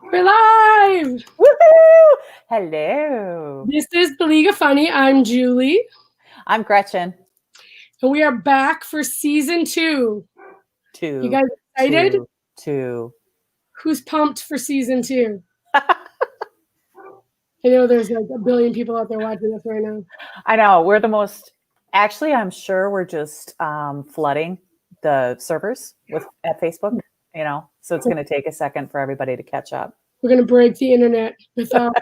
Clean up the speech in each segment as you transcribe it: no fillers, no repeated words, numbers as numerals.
We're live. Woohoo! Hello. This is the League of Funny. I'm Julie. I'm Gretchen. And we are back for season 2. You guys excited? Two. Who's pumped for season 2? I know there's like a billion people out there watching this right now. I know. We're the most, actually, I'm sure we're just flooding the servers at Facebook, so it's going to take a second for everybody to catch up. We're going to break the internet without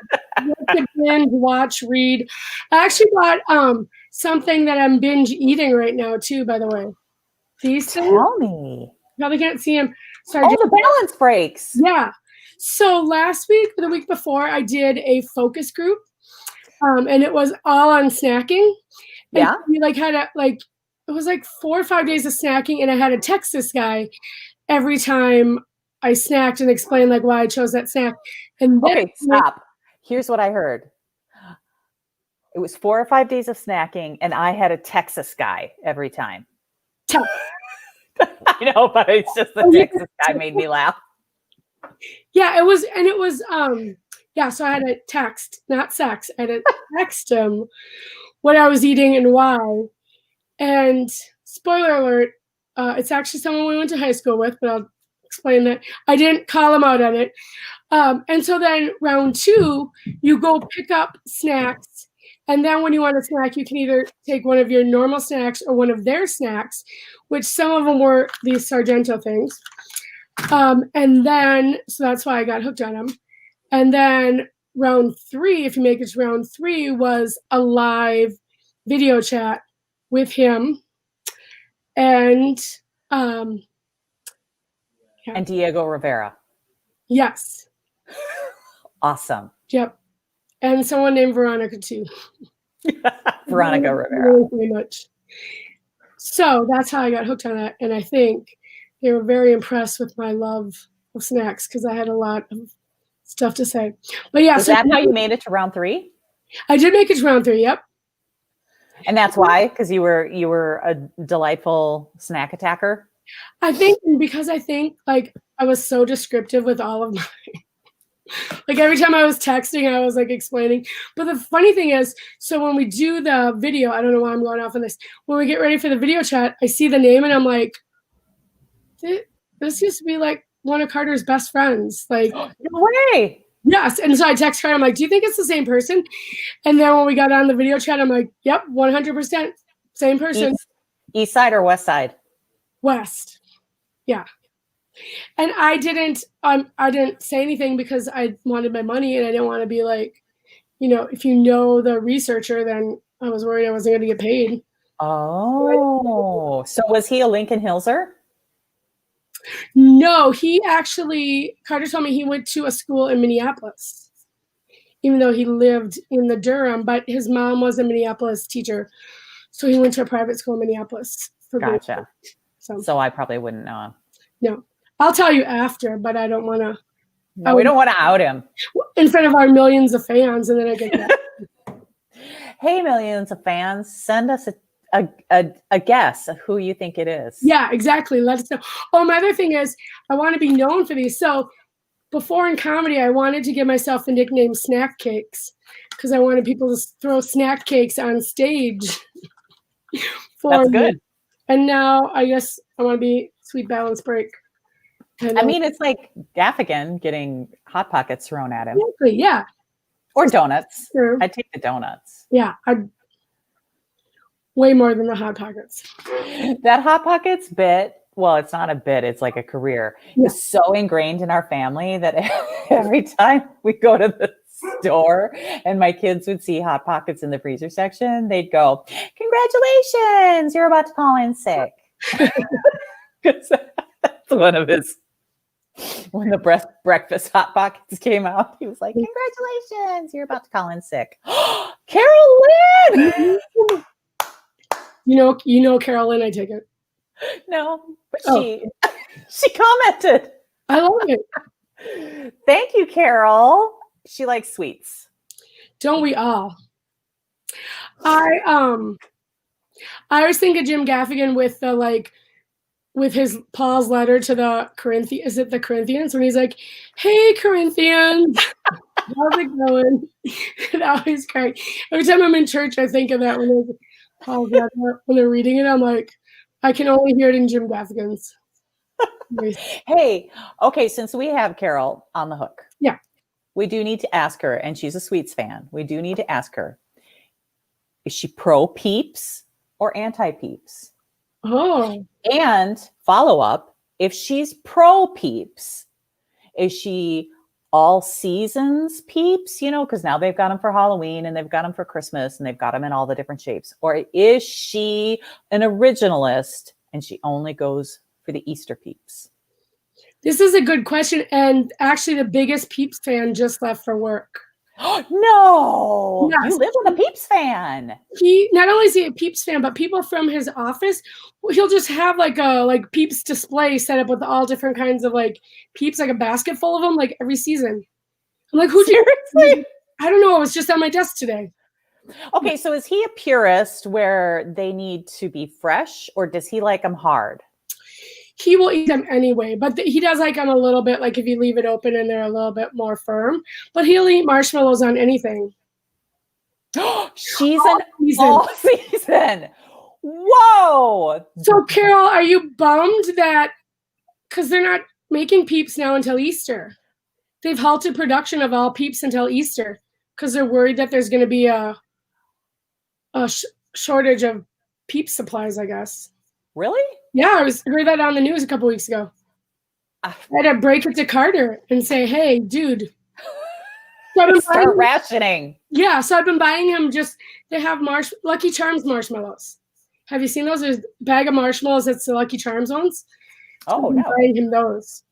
binge, watch, read. I actually bought something that I'm binge eating right now too, by the way. These things? Tell me. Probably can't see them. Sorry, the balance breaks. Yeah. So last week or the week before, I did a focus group, and it was all on snacking. And yeah. We had it was 4 or 5 days of snacking, and I had to text this guy every time I snacked and explain why I chose that snack. And okay, stop. Here's what I heard. It was 4 or 5 days of snacking, and I had a Texas guy every time. I know, but it's just the Texas guy made me laugh. Yeah, it was, so I had to text, not sex. I had to text him what I was eating and why. And spoiler alert, it's actually someone we went to high school with, but I'll explain that. I didn't call him out on it. And so then round 2, you go pick up snacks. And then when you want a snack, you can either take one of your normal snacks or one of their snacks, which some of them were these Sargento things. And then, so that's why I got hooked on them. And then round 3, if you make it to round 3, was a live video chat with him. And Diego Rivera. Yes. Awesome. Yep. And someone named Veronica too. Veronica Rivera. Very much. So that's how I got hooked on that. And I think they were very impressed with my love of snacks because I had a lot of stuff to say. But yeah. Is that how you made it to round 3? I did make it to round 3, yep. And that's why? Because you were a delightful snack attacker? I think because I was so descriptive with all of my every time I was texting, I was explaining. But the funny thing is, so when we do the video, I don't know why I'm going off on this. When we get ready for the video chat, I see the name and I'm like, this used to be one of Carter's best friends. No way. Yes. And so I text Carter, I'm like, do you think it's the same person? And then when we got on the video chat, I'm like, yep, 100% same person. East side or west side? West. Yeah. And I didn't say anything because I wanted my money and I didn't want to be if you know the researcher, then I was worried I wasn't going to get paid. Oh, so was he a Lincoln Hillser? No, Carter told me he went to a school in Minneapolis, even though he lived in the Durham, but his mom was a Minneapolis teacher. So he went to a private school in Minneapolis. Gotcha. So I probably wouldn't know him. No. I'll tell you after, but I don't want to. No, we don't want to out him. In front of our millions of fans, and then I get that. Hey, millions of fans, send us a guess of who you think it is. Yeah, exactly. Let us know. Oh, my other thing is I want to be known for these. So before in comedy, I wanted to give myself the nickname Snack Cakes because I wanted people to throw snack cakes on stage. That's good. Me. And now I guess I want to be Sweet Balance Break. I mean, it's like Gaffigan getting Hot Pockets thrown at him. Exactly, yeah. Or donuts. True. I'd take the donuts. Yeah, way more than the Hot Pockets. That Hot Pockets bit, well, it's not a bit, it's like a career. Yeah. It's so ingrained in our family that every time we go to the store and my kids would see Hot Pockets in the freezer section, they'd go, "Congratulations, you're about to call in sick." Because that's one of his. When the breakfast Hot Pockets came out, he was like, "Congratulations, you're about to call in sick." Carol Lynn! You know Carol Lynn, I take it. No, but she commented. I love it. Thank you, Carol. She likes sweets. Don't we all? I always think of Jim Gaffigan with the with his Paul's letter to the Corinthians. Is it the Corinthians? When he's like, "Hey, Corinthians, how's it going?" It always crack. Every time I'm in church, I think of that when Paul's letter, when they're reading it. I'm like, I can only hear it in Jim Gaffigan's. Hey, okay, since we have Carol on the hook, Yeah. we do need to ask her, and she's a Sweets fan. We do need to ask her, is she pro Peeps or anti Peeps? Oh. And follow up, if she's pro Peeps, is she all seasons Peeps? You know, because now they've got them for Halloween and they've got them for Christmas and they've got them in all the different shapes. Or is she an originalist and she only goes for the Easter Peeps? This is a good question. And actually, the biggest Peeps fan just left for work. No, Yes. you live with a Peeps fan. He not only is he a Peeps fan, but people from his office, he'll just have like a Peeps display set up with all different kinds of like Peeps, like a basket full of them, like every season. I'm like, who Seriously? I don't know. It was just on my desk today. Okay, so is he a purist where they need to be fresh, or does he like them hard? He will eat them anyway, but he does like them a little bit, like if you leave it open and they're a little bit more firm. But he'll eat marshmallows on anything. She's all season. Whoa. So, Carol, are you bummed that because they're not making Peeps now until Easter? They've halted production of all Peeps until Easter because they're worried that there's going to be a shortage of Peep supplies, I guess. Really? Yeah, I heard that on the news a couple weeks ago. I had to break it to Carter and say, "Hey, dude, start rationing." Yeah, so I've been buying him they have Lucky Charms marshmallows. Have you seen those? There's a bag of marshmallows that's the Lucky Charms ones. So Oh, no. Buying him those.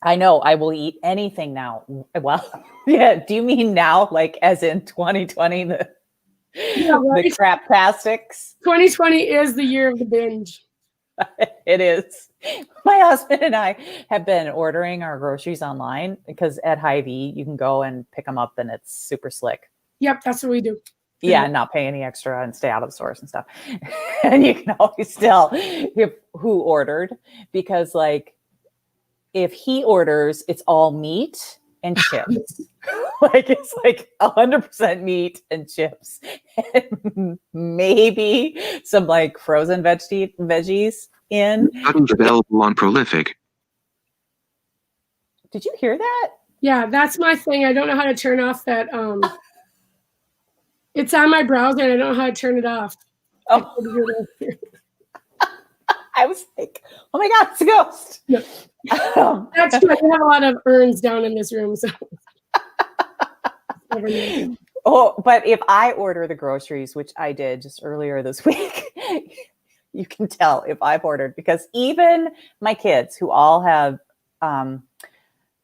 I know. I will eat anything now. Well, yeah. Do you mean now, like as in 2020, the crap plastics? 2020 is the year of the binge. It is. My husband and I have been ordering our groceries online because at Hy-Vee you can go and pick them up and it's super slick. Yep, that's what we do. Yeah, and not pay any extra and stay out of the stores and stuff. And you can always tell who ordered because, like, if he orders, it's all meat and chips. Like it's like 100% meat and chips, and maybe some like frozen veggies in. Buttons available on Prolific. Did you hear that? Yeah, that's my thing. I don't know how to turn off that. It's on my browser and I don't know how to turn it off. Oh. I was like, oh my God, it's a ghost. No. That's true. I have a lot of urns down in this room. So. Oh, but if I order the groceries, which I did just earlier this week, you can tell if I've ordered because even my kids who all have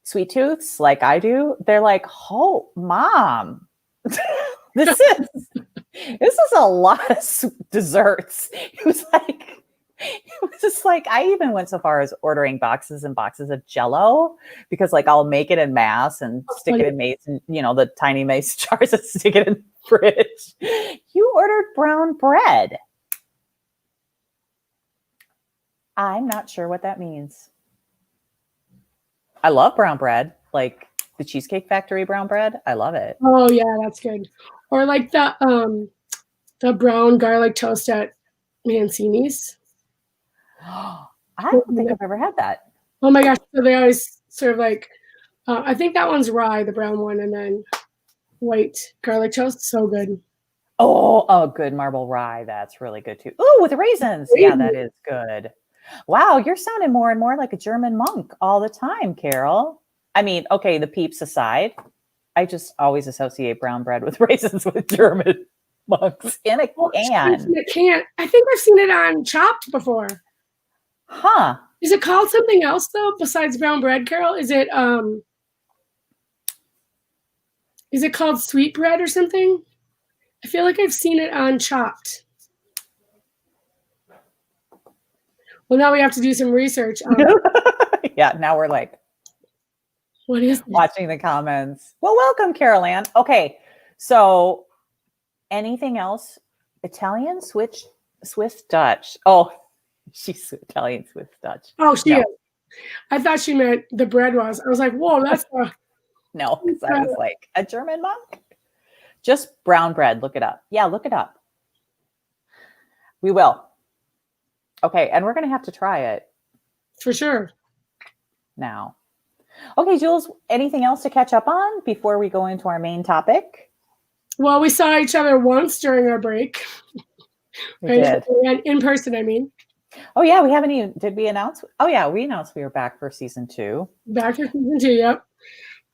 sweet tooths like I do, they're like, oh, Mom, this is a lot of desserts. It was just like, I even went so far as ordering boxes and boxes of Jell-O because like I'll make it in mass and stick it in mason, the tiny mason jars and stick it in the fridge. You ordered brown bread. I'm not sure what that means. I love brown bread, like the Cheesecake Factory brown bread. I love it. Oh yeah, that's good. Or like the brown garlic toast at Mancini's. I don't think I've ever had that. Oh my gosh. So they always serve like, I think that one's rye, the brown one, and then white garlic toast. So good. Oh, good marble rye. That's really good too. Oh, with raisins. Yeah, that is good. Wow, you're sounding more and more like a German monk all the time, Carol. I mean, okay, the Peeps aside, I just always associate brown bread with raisins with German monks in a can. In a can. I think I've seen it on Chopped before. Huh. Is it called something else though besides brown bread, Carol? Is it called sweet bread or something? I feel like I've seen it on Chopped. Well, now we have to do some research. Yeah, now we're like, what is this? Watching the comments. Well, welcome, Carol Ann. Okay, so anything else? Italian switch Swiss Dutch. Oh, she's Italian Swiss Dutch. Oh, she No. is. I thought she meant the bread was. I was like, whoa, that's No, because I was like, a German monk? Just brown bread. Look it up. Yeah, look it up. We will. Okay, and we're going to have to try it for sure. Now. Okay, Jules, anything else to catch up on before we go into our main topic? Well, we saw each other once during our break. We did. In person, I mean. Oh, yeah, we haven't even, did we announce? Oh, yeah, we announced we were back for season 2. Back for season 2, yep.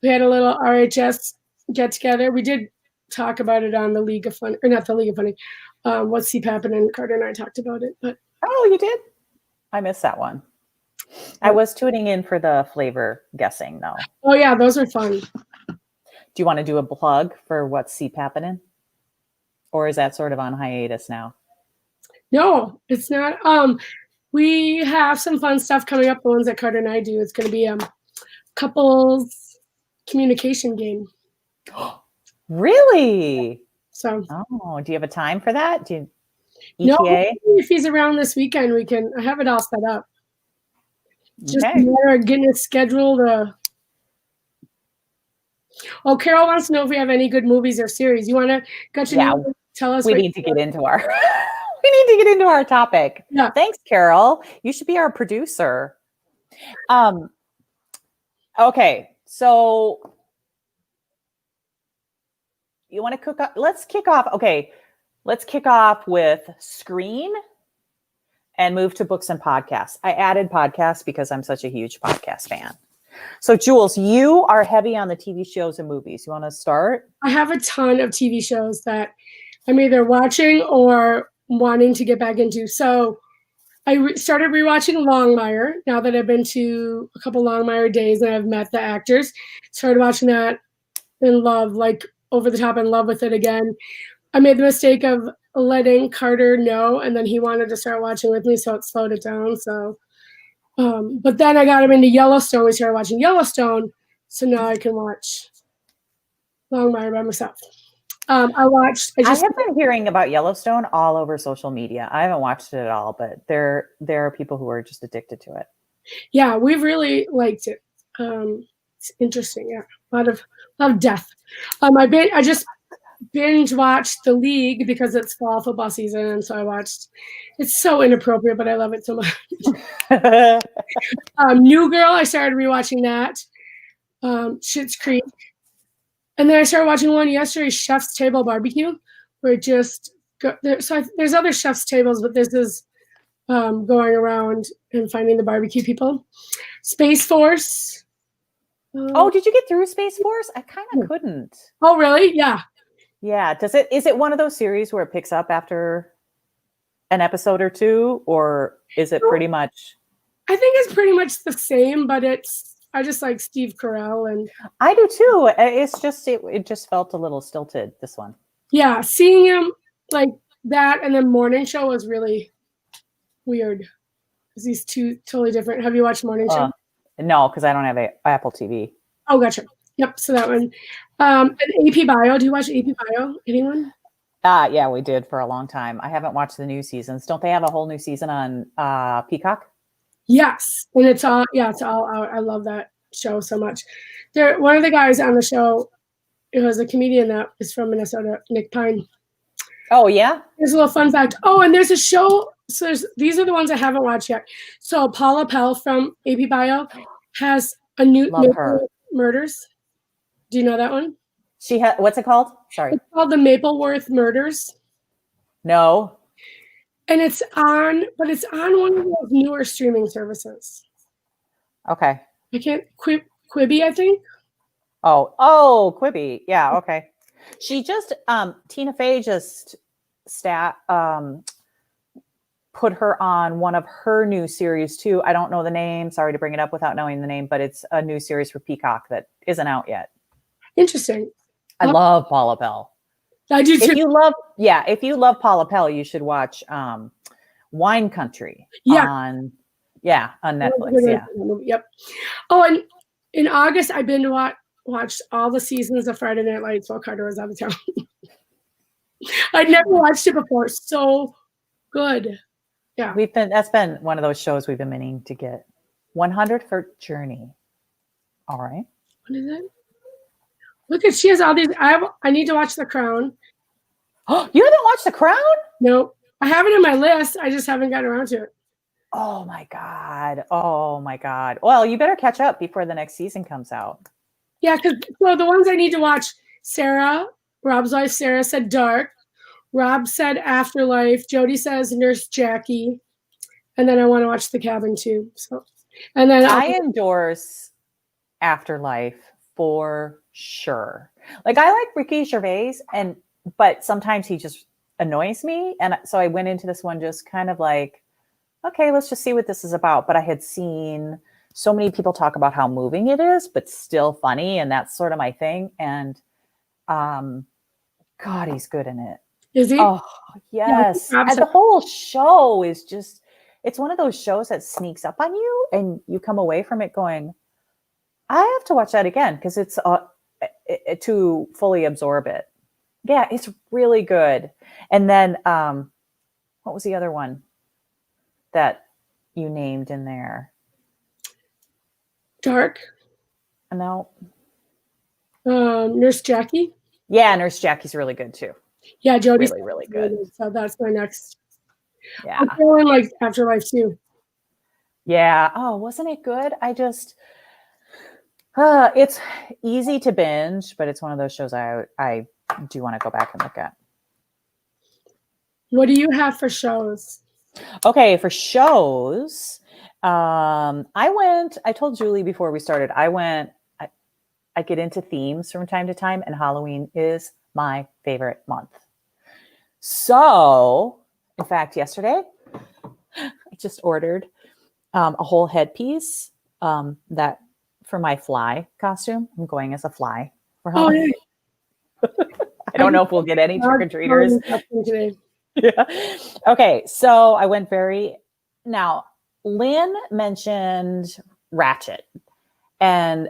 We had a little RHS get together. We did talk about it on the League of Fun, or not the League of Funny. What's CPAP, and Carter and I talked about it. But oh, you did? I missed that one. I was tuning in for the flavor guessing, though. Oh, yeah, those are fun. Do you want to do a plug for what's CPAPing? Or is that sort of on hiatus now? No, it's not. We have some fun stuff coming up, the ones that Carter and I do. It's going to be couples communication game. Really? So. Oh, do you have a time for that? Do you, ETA? No, ETA? if he's around this weekend, I have it all set up. Just Okay. a matter of getting it scheduled. Oh, Carol wants to know if we have any good movies or series. You want to, Gretchen, tell us? We need to get into our we need to get into our topic. Yeah. Thanks, Carol. You should be our producer. Okay, so you want to cook up? Let's kick off. Okay, let's kick off with Screen and move to books and podcasts. I added podcasts because I'm such a huge podcast fan. So, Jules, you are heavy on the TV shows and movies. You want to start? I have a ton of TV shows that I'm either watching or wanting to get back into. So I started rewatching Longmire now that I've been to a couple Longmire days and I've met the actors. Started watching that in love, like over the top in love with it again. I made the mistake of letting Carter know, and then he wanted to start watching with me, so it slowed it down. So, but then I got him into Yellowstone. We started watching Yellowstone, so now I can watch Longmire by myself. I have been hearing about Yellowstone all over social media. I haven't watched it at all, but there are people who are just addicted to it. Yeah, we've really liked it. It's interesting. Yeah, a lot of death. I just binge watched The League because it's fall football season, and so I watched. It's so inappropriate, but I love it so much. New Girl, I started rewatching that. Schitt's Creek. And then I started watching one yesterday, Chef's Table Barbecue, where it just there's other chef's tables, but this is going around and finding the barbecue people. Space Force. Oh, did you get through Space Force? I kind of couldn't. Oh, really? Yeah. Yeah. Is it one of those series where it picks up after an episode or two, or is it pretty much? I think it's pretty much the same, but I just like Steve Carell, and I do too. It's just it just felt a little stilted, this one. Yeah, seeing him like that and then Morning Show was really weird because these two totally different. Have you watched Morning Show? No, because I don't have Apple TV. Oh, gotcha. Yep, so that one. And AP Bio. Do you watch AP Bio? Anyone? Yeah, we did for a long time. I haven't watched the new seasons. Don't they have a whole new season on Peacock? Yes, and it's all out. I love that show so much. One of the guys on the show, it was a comedian that is from Minnesota, Nick Pine. Oh yeah. There's a little fun fact. Oh, and there's a show. So these are the ones I haven't watched yet. So Paula Pell from AP Bio has a new Murders. Do you know that one? What's it called? Sorry. It's called the Mapleworth Murders. No. And it's on one of those newer streaming services. Okay. I can't Quibi, I think. Oh, Quibi. Yeah, okay. She just Tina Fey just put her on one of her new series too. I don't know the name. Sorry to bring it up without knowing the name, but it's a new series for Peacock that isn't out yet. Interesting. I love Paula Pell. I do too. If you love Paula Pell, you should watch Wine Country on Netflix. Yeah. Yep. Oh, and in August I've been to watched all the seasons of Friday Night Lights while Carter was out of town. I'd never watched it before. So Good. Yeah. That's been one of those shows we've been meaning to get. 100 for Journey. All right. What is it? Look at, she has all these. I need to watch The Crown. Oh, you haven't watched The Crown? Nope. I have it in my list. I just haven't gotten around to it. Oh my God. Oh my God. Well, you better catch up before the next season comes out. Yeah, because the ones I need to watch, Rob's wife Sarah said Dark. Rob said Afterlife. Jody says Nurse Jackie. And then I want to watch The Cabin too. So, and then I endorse Afterlife for sure. Like, I like Ricky Gervais, but sometimes he just annoys me. And so I went into this one just kind of like, okay, let's just see what this is about. But I had seen so many people talk about how moving it is, but still funny. And that's sort of my thing. And God, he's good in it. Is he? Oh, yes. Yeah, and the whole show is just, it's one of those shows that sneaks up on you and you come away from it going, I have to watch that again because it's to fully absorb it. Yeah, it's really good. And then what was the other one that you named in there? Dark. No. Nurse Jackie. Yeah, Nurse Jackie's really good too. Yeah, Jody's really good. So that's my next. Yeah. I'm feeling like Afterlife too. Yeah. Oh, wasn't it good? It's easy to binge, but it's one of those shows I do want to go back and look at. What do you have for shows? Okay, for shows, I told Julie before we started, I get into themes from time to time, and Halloween is my favorite month. So, in fact, yesterday, I just ordered a whole headpiece that for my fly costume. I'm going as a fly for Halloween. Oh, yeah. I don't know if we'll get any trick-or-treaters. Yeah. Okay, so I went now, Lynn mentioned Ratchet. And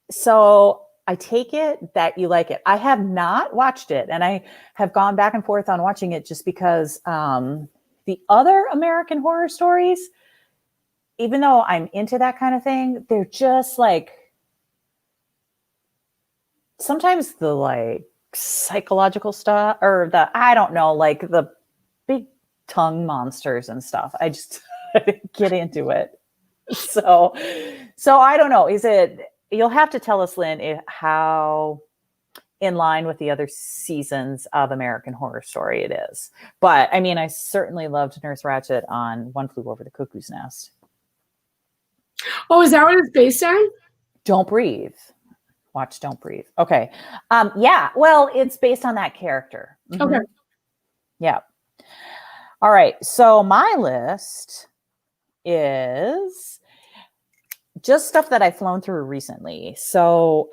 so I take it that you like it. I have not watched it, and I have gone back and forth on watching it just because the other American Horror Stories, even though I'm into that kind of thing, they're just like, sometimes the like psychological stuff or I don't know, like the big tongue monsters and stuff. I just get into it. So I don't know. You'll have to tell us, Lynn, how in line with the other seasons of American Horror Story it is. But I mean, I certainly loved Nurse Ratched on One Flew Over the Cuckoo's Nest. Oh, is that what it's based on? Don't Breathe. Watch Don't Breathe. Okay. Yeah. Well, it's based on that character. Mm-hmm. Okay. Yeah. All right. So my list is just stuff that I've flown through recently. So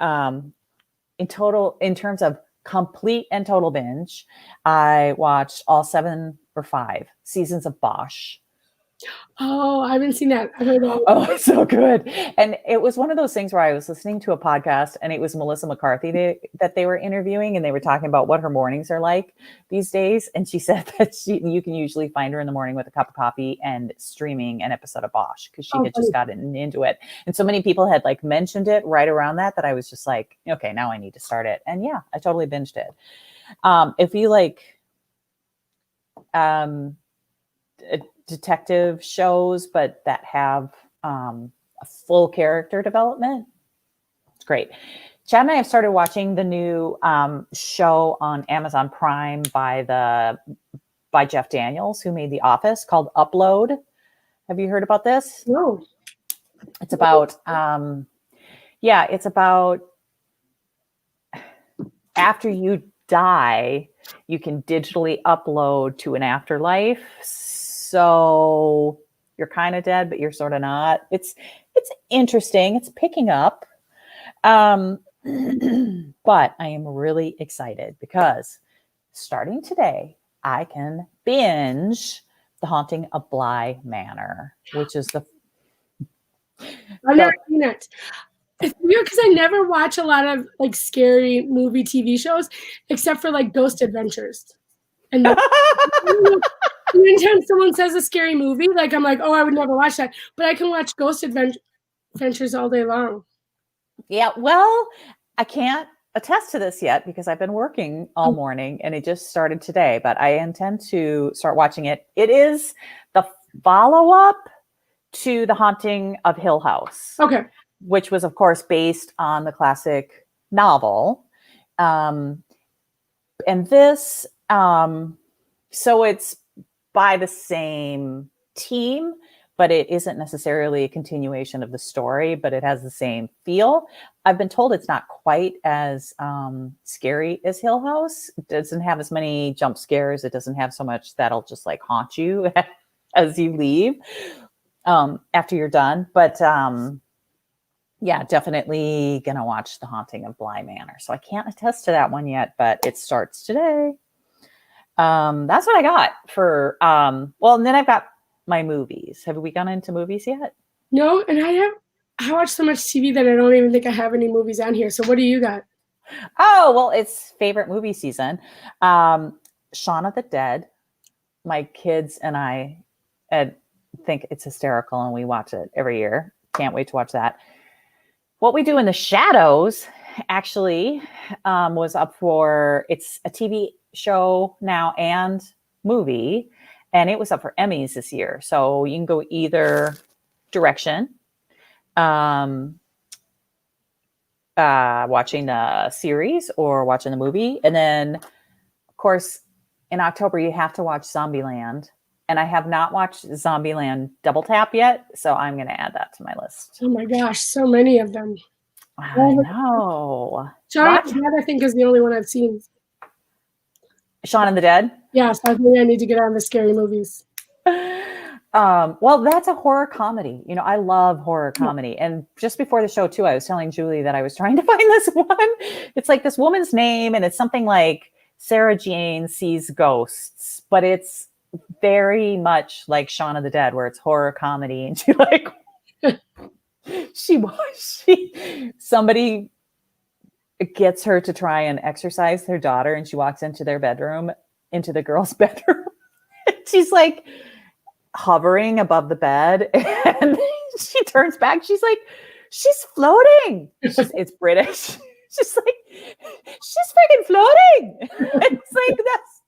in terms of complete and total binge, I watched all 7 or 5 seasons of Bosch. Oh, I haven't seen that. I heard that. Oh, it's so good. And it was one of those things where I was listening to a podcast and it was Melissa McCarthy that they were interviewing, and they were talking about what her mornings are like these days. And she said that you can usually find her in the morning with a cup of coffee and streaming an episode of Bosch because she had just gotten into it. And so many people had like mentioned it right around that I was just like, okay, now I need to start it. And yeah, I totally binged it. If you like detective shows, but that have a full character development, it's great. Chad and I have started watching the new show on Amazon Prime by Jeff Daniels, who made The Office, called Upload. Have you heard about this? No. It's about it's about after you die, you can digitally upload to an afterlife. So you're kind of dead, but you're sort of not. It's interesting. It's picking up. But I am really excited because starting today, I can binge The Haunting of Bly Manor, which is I've never seen it. It's weird because I never watch a lot of like scary movie TV shows except for like Ghost Adventures. And anytime someone says a scary movie, like I'm like, oh, I would never watch that. But I can watch Ghost Adventures all day long. Yeah, well, I can't attest to this yet because I've been working all morning and it just started today, but I intend to start watching it. It is the follow-up to The Haunting of Hill House. Okay. Which was, of course, based on the classic novel. And this, so it's by the same team, but it isn't necessarily a continuation of the story, but it has the same feel. I've been told it's not quite as scary as Hill House. It doesn't have as many jump scares. It doesn't have so much that'll just like haunt you as you leave after you're done. But yeah, definitely going to watch The Haunting of Bly Manor. So I can't attest to that one yet, but it starts today. That's what I got for, well, and then I've got my movies. Have we gone into movies yet? No, and I watch so much TV that I don't even think I have any movies on here. So what do you got? Oh, well, it's favorite movie season. Shaun of the Dead. My kids and I think it's hysterical and we watch it every year. Can't wait to watch that. What We Do in the Shadows actually was up for, it's a TV show now and movie, and it was up for Emmys this year. So you can go either direction, watching the series or watching the movie. And then, of course, in October, you have to watch Zombieland. And I have not watched Zombieland Double Tap yet, so I'm going to add that to my list. Oh my gosh, so many of them. I know. Shaun of the Dead, I think, is the only one I've seen. Shaun of the Dead? Yes, I think I need to get on the scary movies. Well, that's a horror comedy. You know, I love horror comedy. And just before the show, too, I was telling Julie that I was trying to find this one. It's like this woman's name, and it's something like Sarah Jane Sees Ghosts, but it's very much like Shaun of the Dead, where it's horror comedy, and somebody gets her to try and exercise their daughter, and she walks into the girl's bedroom. She's like hovering above the bed, and she turns back. She's like, she's floating. It's British. She's like, she's freaking floating. It's like,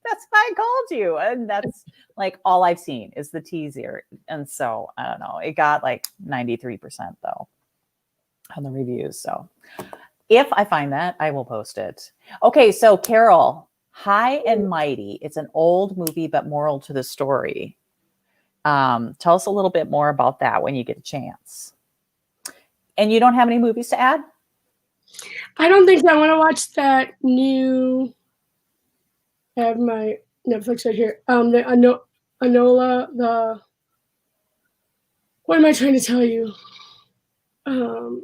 that's why I called you. And that's like all I've seen is the teaser. And so I don't know. It got like 93% though on the reviews. So if I find that, I will post it. Okay. So Carol, High and Mighty. It's an old movie, but moral to the story. Tell us a little bit more about that when you get a chance. And you don't have any movies to add? I don't think so. I want to watch that new. I have my Netflix right here. The Enola. What am I trying to tell you? The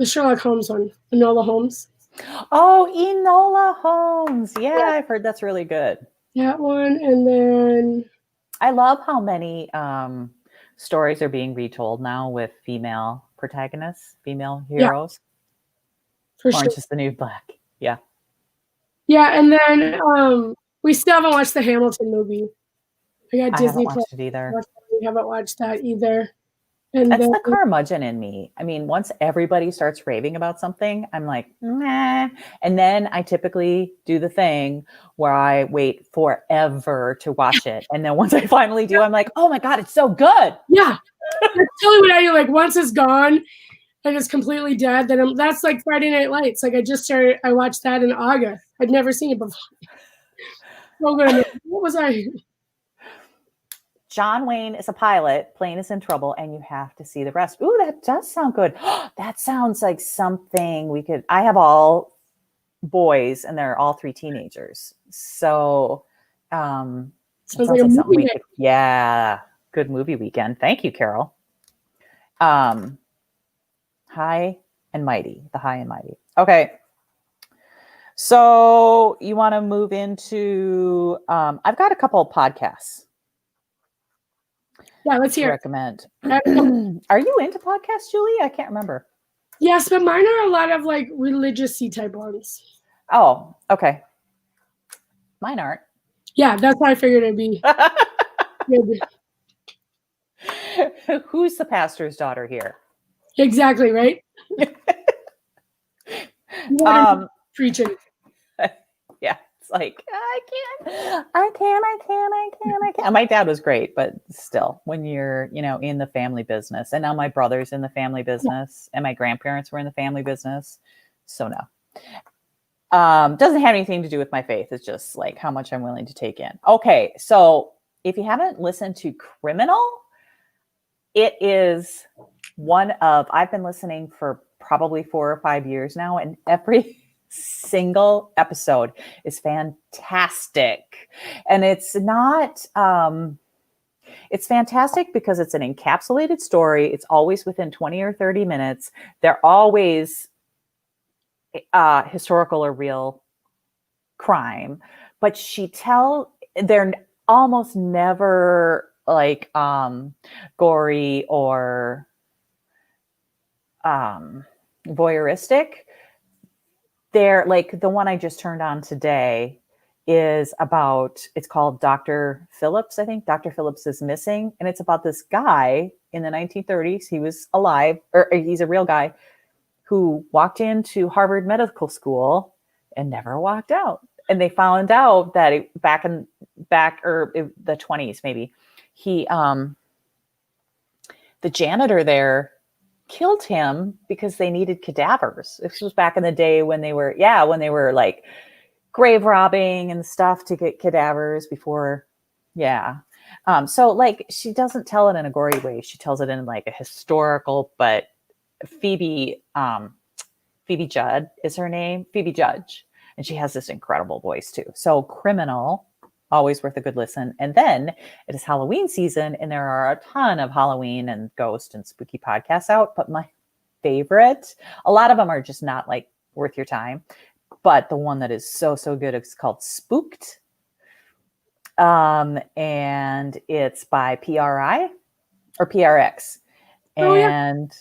Sherlock Holmes one. Enola Holmes. Oh, Enola Holmes. Yeah, I've heard that's really good. That one, and then I love how many stories are being retold now with female protagonists, female heroes. For Orange sure. is the New Black. Yeah. Yeah, and then we still haven't watched the Hamilton movie. I got Disney haven't watched it either. We haven't watched that either. And That's then, the curmudgeon in me. I mean, once everybody starts raving about something, I'm like, nah. And then I typically do the thing where I wait forever to watch it. And then once I finally do, I'm like, oh my God, it's so good. Yeah. That's totally what I do. Like once it's gone and it's completely dead, then that's like Friday Night Lights. Like I watched that in August. I'd never seen it before. So good. What was I? John Wayne is a pilot, plane is in trouble, and you have to see the rest. Ooh, that does sound good. That sounds like something I have all boys and they're all 3 teenagers. So sounds like a movie. Yeah, good movie weekend. Thank you, Carol. High and Mighty, the High and Mighty. Okay. So you want to move into, I've got a couple of podcasts. Yeah, let's hear. Recommend. Are you into podcasts, Julie? I can't remember. Yes, but mine are a lot of like religious-y type ones. Oh, okay. Mine aren't. Yeah, that's why I figured it'd be. good. Who's the pastor's daughter here? Exactly, right? Preaching. Yeah, it's like I can't. My dad was great, but still, when you're, in the family business, and now my brother's in the family business, and my grandparents were in the family business, so no. Doesn't have anything to do with my faith. It's just like how much I'm willing to take in. Okay, so if you haven't listened to Criminal, it is I've been listening for probably 4 or 5 years now, and every single episode is fantastic. And it's not, it's fantastic because it's an encapsulated story. It's always within 20 or 30 minutes. They're always historical or real crime, but they're almost never like gory or voyeuristic. They're like the one I just turned on today it's called Dr. Phillips. I think Dr. Phillips is missing. And it's about this guy in the 1930s. He was alive, or he's a real guy who walked into Harvard Medical School and never walked out. And they found out that back in the 20s, maybe the janitor there killed him because they needed cadavers. This was back in the day when they were like grave robbing and stuff to get cadavers before. Yeah. So like she doesn't tell it in a gory way. She tells it in like a historical, but Phoebe Judd is her name, Phoebe Judge. And she has this incredible voice too. So Criminal, always worth a good listen. And then it is Halloween season, and there are a ton of Halloween and ghost and spooky podcasts out. But my favorite, a lot of them are just not like worth your time. But the one that is so, so good is called Spooked. And it's by PRI or PRX. And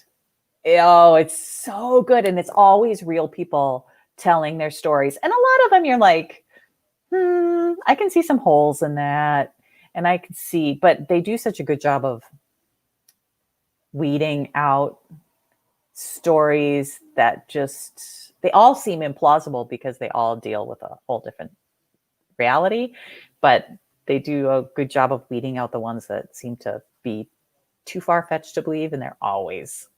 it's so good. And it's always real people telling their stories. And a lot of them you're like, I can see some holes in that. And I can see, but they do such a good job of weeding out stories that they all seem implausible because they all deal with a whole different reality. But they do a good job of weeding out the ones that seem to be too far-fetched to believe. And they're always,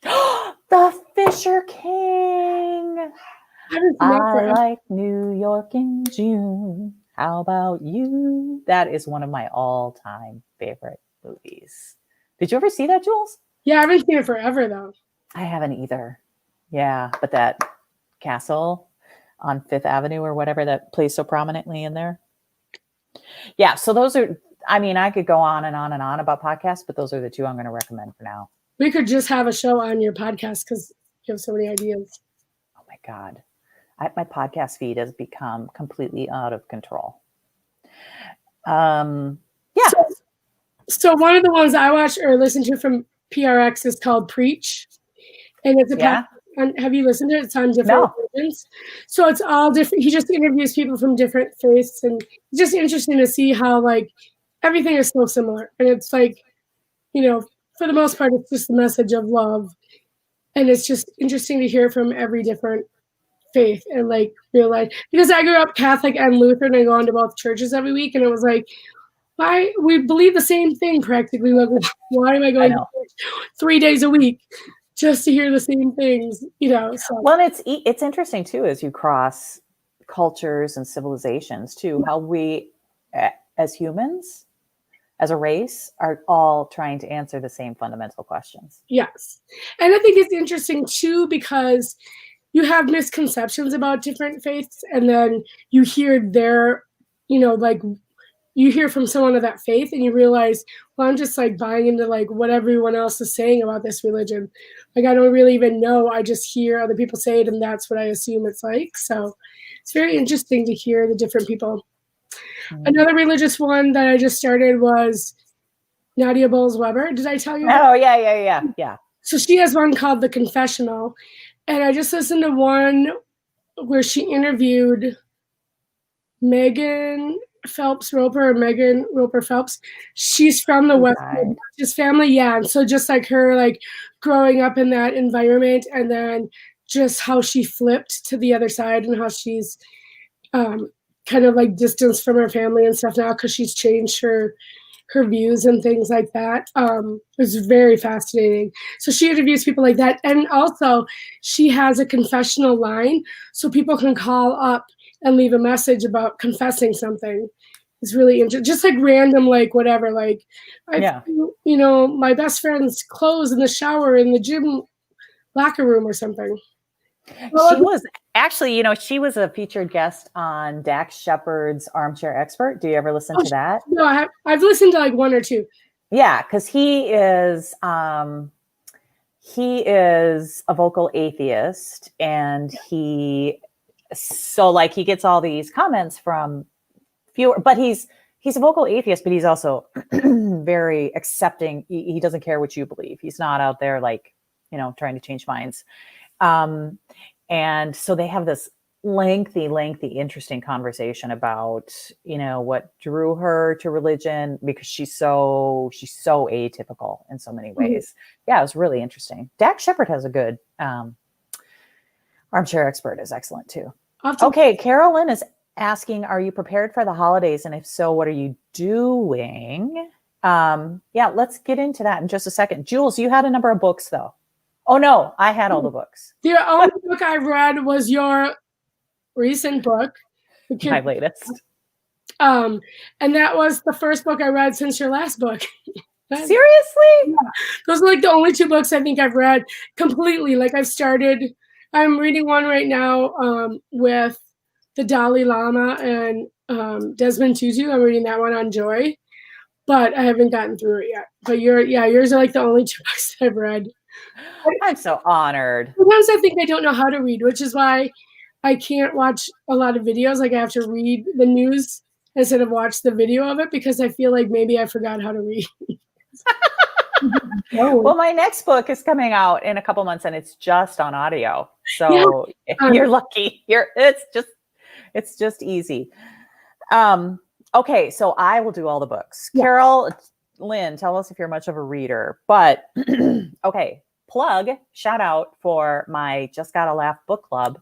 The Fisher King. I like New York in June. How about you? That is one of my all-time favorite movies. Did you ever see that, Jules? Yeah, I haven't seen it forever, though. I haven't either. Yeah, but that castle on Fifth Avenue or whatever that plays so prominently in there. Yeah, so those are, I could go on and on and on about podcasts, but those are the two I'm going to recommend for now. We could just have a show on your podcast because you have so many ideas. Oh, my God. My podcast feed has become completely out of control. Yeah. So one of the ones I watch or listen to from PRX is called Preach. And it's a podcast. Have you listened to it? It's on different religions. So it's all different. He just interviews people from different faiths. And it's just interesting to see how like everything is so similar. And it's like, for the most part, it's just the message of love. And it's just interesting to hear from every different faith and like realize, because I grew up Catholic and Lutheran, I go on to both churches every week, and it was like, why we believe the same thing practically. Like, why am I going to church 3 days a week just to hear the same things? So. Well, it's interesting too as you cross cultures and civilizations too, how we as humans, as a race, are all trying to answer the same fundamental questions. Yes, and I think it's interesting too because you have misconceptions about different faiths, and then you hear you hear from someone of that faith and you realize, well, I'm just like buying into like what everyone else is saying about this religion. Like, I don't really even know. I just hear other people say it and that's what I assume it's like. So it's very interesting to hear the different people. Mm-hmm. Another religious one that I just started was Nadia Bowles-Weber. Did I tell you? Oh, yeah. So she has one called The Confessional. And I just listened to one where she interviewed Megan, Phelps Roper, or Megan Roper Phelps. She's from the West Baptist family, yeah. And so just like her, like growing up in that environment, and then just how she flipped to the other side, and how she's kind of like distanced from her family and stuff now because she's changed her views and things like that. It was very fascinating. So she interviews people like that, and also she has a confessional line, so people can call up and leave a message about confessing something. It's really interesting, just like random, like whatever, like my best friend's clothes in the shower in the gym locker room or something. She was actually, she was a featured guest on Dax Shepard's Armchair Expert. Do you ever listen to that? No, I've listened to like one or two. Yeah, because he is a vocal atheist, and he gets all these comments from fewer, but he's a vocal atheist, but he's also very accepting. He doesn't care what you believe. He's not out there trying to change minds. And so they have this lengthy, interesting conversation about, what drew her to religion, because she's so atypical in so many ways. Mm-hmm. Yeah, it was really interesting. Dax Shepard has a good Armchair Expert is excellent too. Okay, Carolyn is asking, are you prepared for the holidays? And if so, what are you doing? Let's get into that in just a second. Jules, you had a number of books though. Oh no, I had all the books. The only book I read was your recent book. My latest. And that was the first book I read since your last book. Seriously? Yeah. Those are like the only two books I think I've read completely. Like I'm reading one right now with the Dalai Lama and Desmond Tutu. I'm reading that one on Joy, but I haven't gotten through it yet. But yours are like the only two books I've read. I'm so honored. Sometimes I think I don't know how to read, which is why I can't watch a lot of videos. Like I have to read the news instead of watch the video of it, because I feel like maybe I forgot how to read. Well, my next book is coming out in a couple months, and it's just on audio. So you're lucky. It's just easy. Okay, so I will do all the books. Yeah. Carol, Lynn, tell us if you're much of a reader. But okay, shout out for my Just Gotta Laugh book club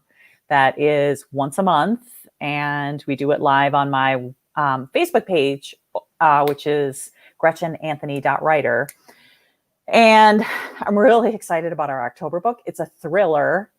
that is once a month, and we do it live on my Facebook page, which is GretchenAnthony.writer. And I'm really excited about our October book. It's a thriller.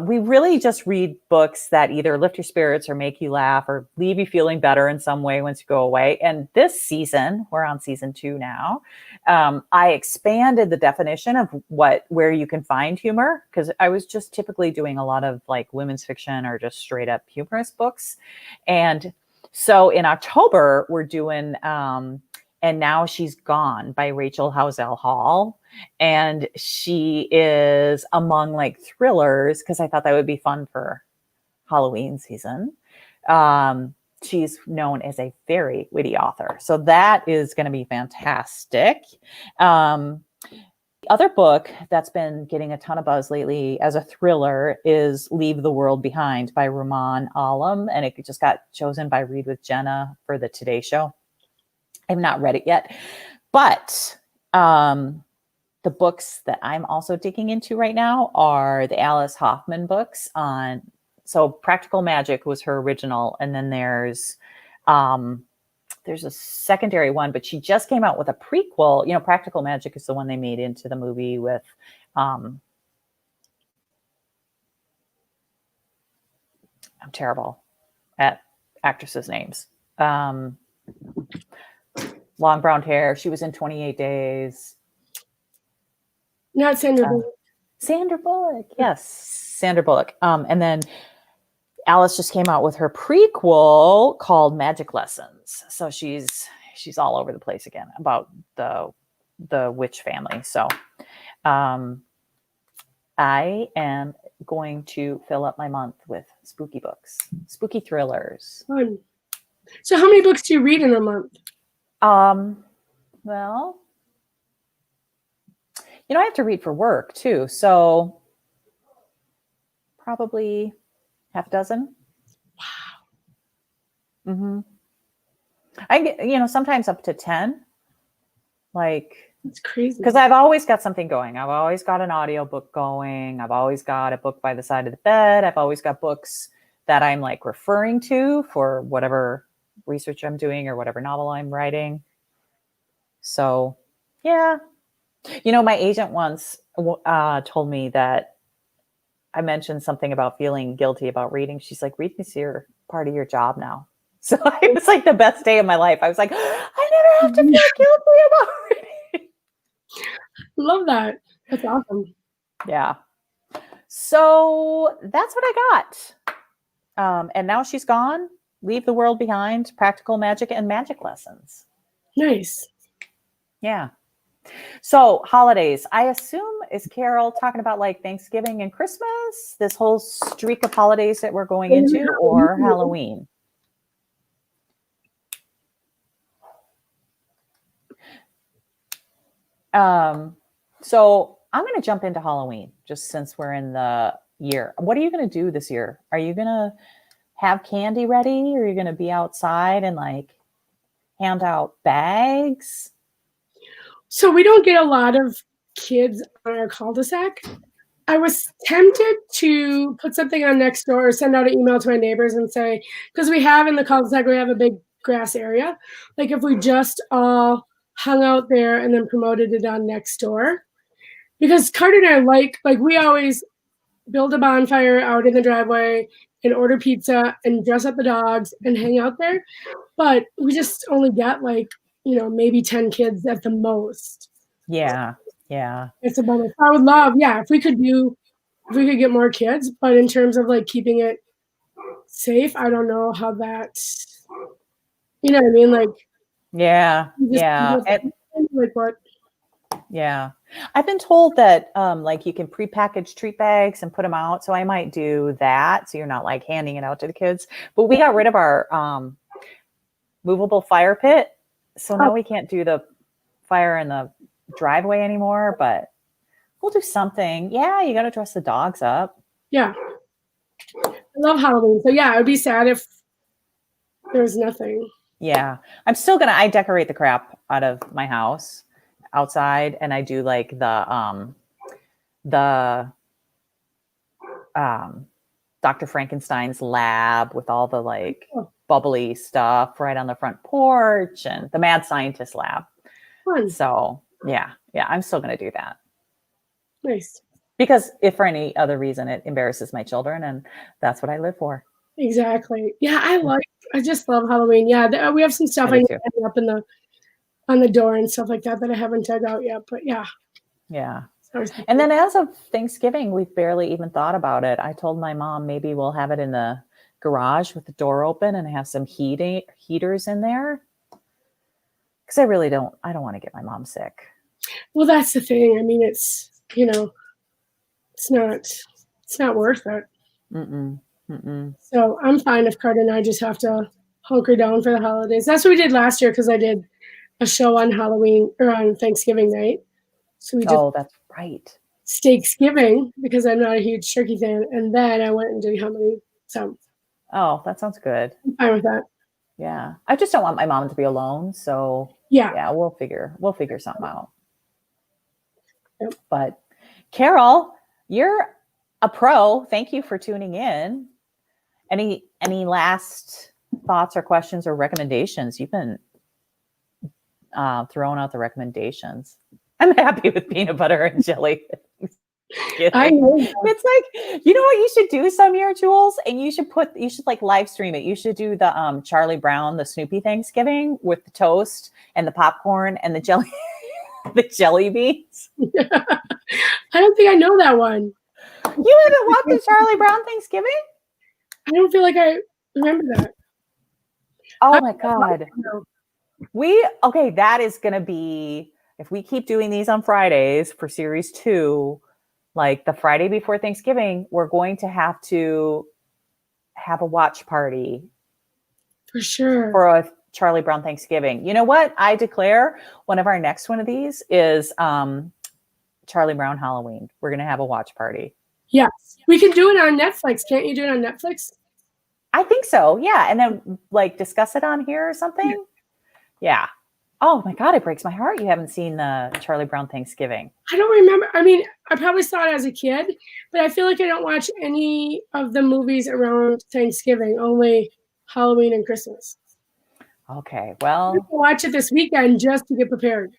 We really just read books that either lift your spirits or make you laugh or leave you feeling better in some way once you go away. And this season, we're on season 2 now, I expanded the definition of where you can find humor, because I was just typically doing a lot of like women's fiction or just straight up humorous books. And so in October, we're doing And Now She's Gone by Rachel Housel Hall. And she is among like thrillers, because I thought that would be fun for Halloween season. She's known as a very witty author. So that is going to be fantastic. The other book that's been getting a ton of buzz lately as a thriller is Leave the World Behind by Rumaan Alam. And it just got chosen by Read with Jenna for the Today Show. I've not read it yet, but the books that I'm also digging into right now are the Alice Hoffman books so Practical Magic was her original. And then there's a secondary one, but she just came out with a prequel. Practical Magic is the one they made into the movie with, I'm terrible at actresses' names. Long brown hair. She was in 28 Days. Not Sandra Bullock. Sandra Bullock. Yes, Sandra Bullock. And then Alice just came out with her prequel called Magic Lessons. So she's all over the place again about the witch family. So I am going to fill up my month with spooky books, spooky thrillers. Fun. So how many books do you read in a month? Well, I have to read for work too. So probably half a dozen. Wow. Mm-hmm. I get, sometimes up to 10. Like, It's crazy. because I've always got something going. I've always got an audiobook going. I've always got a book by the side of the bed. I've always got books that I'm like referring to for whatever research I'm doing or whatever novel I'm writing. So, yeah. My agent once told me that I mentioned something about feeling guilty about reading. She's like, reading's part of your job now. So it was like the best day of my life. I was like, I never have to feel guilty about reading. Love that. That's awesome. Yeah. So that's what I got. And now she's gone. Leave the world behind. Practical magic and magic lessons. Nice. Yeah. So holidays, I assume, is Carol talking about like Thanksgiving and Christmas, this whole streak of holidays that we're going into, or Halloween? So I'm going to jump into Halloween just since we're in the year. What are you going to do this year? Are you going to have candy ready, or are you going to be outside and like hand out bags? So we don't get a lot of kids on our cul-de-sac. I was tempted to put something on next door or send out an email to my neighbors and say, because we have in the cul-de-sac, we have a big grass area. Like if we just all hung out there and then promoted it on next door. Because Carter and I like we always build a bonfire out in the driveway and order pizza and dress up the dogs and hang out there. But we just only get maybe 10 kids at the most. Yeah. Yeah. It's a bummer. I would love, if we could get more kids, but in terms of like keeping it safe, I don't know how that, you know what I mean? Like, yeah. Yeah. Like what? Yeah. I've been told that like you can prepackaged treat bags and put them out. So I might do that. So you're not like handing it out to the kids. But we got rid of our movable fire pit. So now we can't do the fire in the driveway anymore, but we'll do something. Yeah, you got to dress the dogs up. Yeah. I love Halloween. So yeah, it would be sad if there's nothing. Yeah. I decorate the crap out of my house outside, and I do like the Dr. Frankenstein's lab with all the like bubbly stuff right on the front porch, and the mad scientist lab. Fun. So yeah, I'm still going to do that. Nice. Because if for any other reason it embarrasses my children, and that's what I live for. Exactly. Yeah, I just love Halloween. Yeah, we have some stuff I need to hang up on the door and stuff like that I haven't dug out yet. But yeah. Yeah. And then as of Thanksgiving, we've barely even thought about it. I told my mom maybe we'll have it in the garage with the door open and have some heaters in there. Because I don't want to get my mom sick. Well, that's the thing. I mean, it's not worth it. So I'm fine if Carter and I just have to hunker down for the holidays. That's what we did last year because I did a show on Halloween or on Thanksgiving night. So we did. Oh, that's right. Steaksgiving because I'm not a huge turkey fan, and then I went and did Halloween. So. Oh, that sounds good. I'm fine with that. Yeah, I just don't want my mom to be alone. So yeah, we'll figure something out. Yep. But Carol, you're a pro. Thank you for tuning in. Any last thoughts or questions or recommendations? You've been throwing out the recommendations. I'm happy with peanut butter and jelly. I know. It's like, you know what you should do some year, Jules? And you should like live stream it. You should do the Charlie Brown, the Snoopy Thanksgiving with the toast and the popcorn and the jelly, the jelly beans. I don't think I know that one. You haven't watched the Charlie Brown Thanksgiving? I don't feel like I remember that. Oh my God. That is going to be, if we keep doing these on Fridays for series 2, like the Friday before Thanksgiving, we're going to have a watch party. For sure. For a Charlie Brown Thanksgiving. You know what? I declare one of our next one of these is Charlie Brown Halloween. We're going to have a watch party. Yes. We can do it on Netflix. Can't you do it on Netflix? I think so. Yeah. And then like discuss it on here or something. Yeah. Oh my God, it breaks my heart you haven't seen the Charlie Brown Thanksgiving. I don't remember. I mean, I probably saw it as a kid, but I feel like I don't watch any of the movies around Thanksgiving, only Halloween and Christmas. Okay, I'm gonna well, watch it this weekend just to get prepared.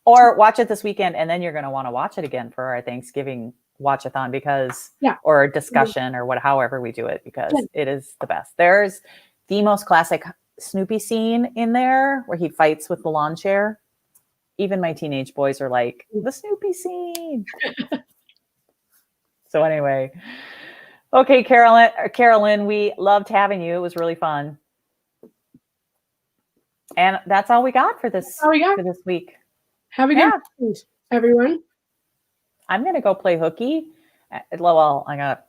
or watch it this weekend and then you're going to want to watch it again for our Thanksgiving watch-a-thon because, Yeah. or discussion or however we do it, because Yeah. it is the best. There's the most classic Snoopy scene in there where he fights with the lawn chair. Even my teenage boys are like, the Snoopy scene. So anyway, okay, Carolyn, we loved having you. It was really fun. And that's all we got for this week. Have a good weekend, everyone. I'm gonna go play hooky. Well, I got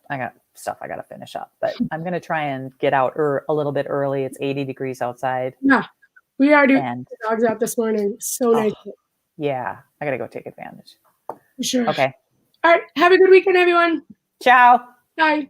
stuff I gotta finish up, but I'm gonna try and get out a little bit early. It's 80 degrees outside. Yeah, we already took the dogs out this morning. So nice. Yeah, I gotta go take advantage. Sure. Okay. All right. Have a good weekend, everyone. Ciao. Bye.